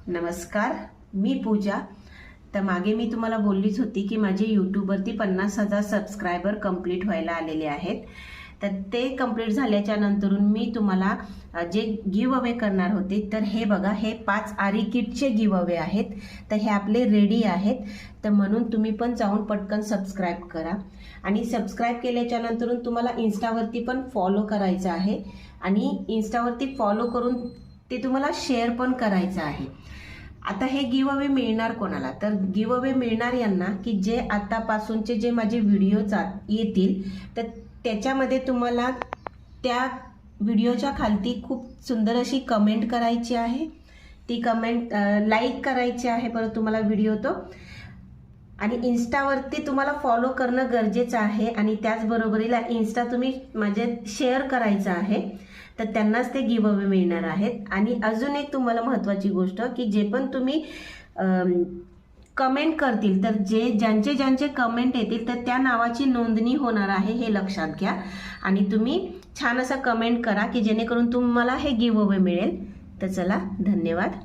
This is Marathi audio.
नमस्कार, मी पूजा। तर मागे मी तुम्हाला बोललीच होती की माझे यूट्यूबवरती 50,000 सबस्क्रायबर कंप्लीट व्हायला आलेले आहेत। तर ते कंप्लीट झाल्याच्या नंतरून मी तुम्हाला जे गिव अवे करणार होते, तर हे बघा, हे 5 आरी किटचे गिव अवे आहेत। तर हे आपले रेडी आहेत, तर म्हणून तुम्ही पण जाऊन पटकन सबस्क्राईब करा। आणि सबस्क्राईब केल्याच्या नंतरून तुम्हाला इन्स्टावरती पण फॉलो करायचं आहे आणि इन्स्टावरती फॉलो करून ते तुम्हाला शेअर पण करायचं आहे। आता हे गिव अवे मिळणार कोणाला? तर गिव अवे मिळणार यांना की जे आतापासूनचे जे माझे व्हिडिओ येतील, तर त्याच्यामध्ये तुम्हाला त्या व्हिडिओच्या खालती खूप सुंदर अशी कमेंट करायची आहे। ती कमेंट लाईक करायची आहे परत तुम्हाला व्हिडिओ तो, आणि इन्स्टावरती तुम्हाला फॉलो करणं गरजेचं आहे आणि त्याचबरोबरीला इन्स्टा तुम्ही म्हणजे शेअर करायचं आहे, तर त्यांनाच ते गिव अवे मिळणार आहेत। आणि अजून एक तुम्हाला महत्त्वाची गोष्ट की जे पण तुम्ही कमेंट करतील, तर ज्यांचे कमेंट येतील तर त्या नावाची नोंदणी होणार आहे, हे लक्षात घ्या। आणि तुम्ही छान असं कमेंट करा की जेणेकरून तुम्हाला हे गिव अवे मिळेल। तर चला, धन्यवाद।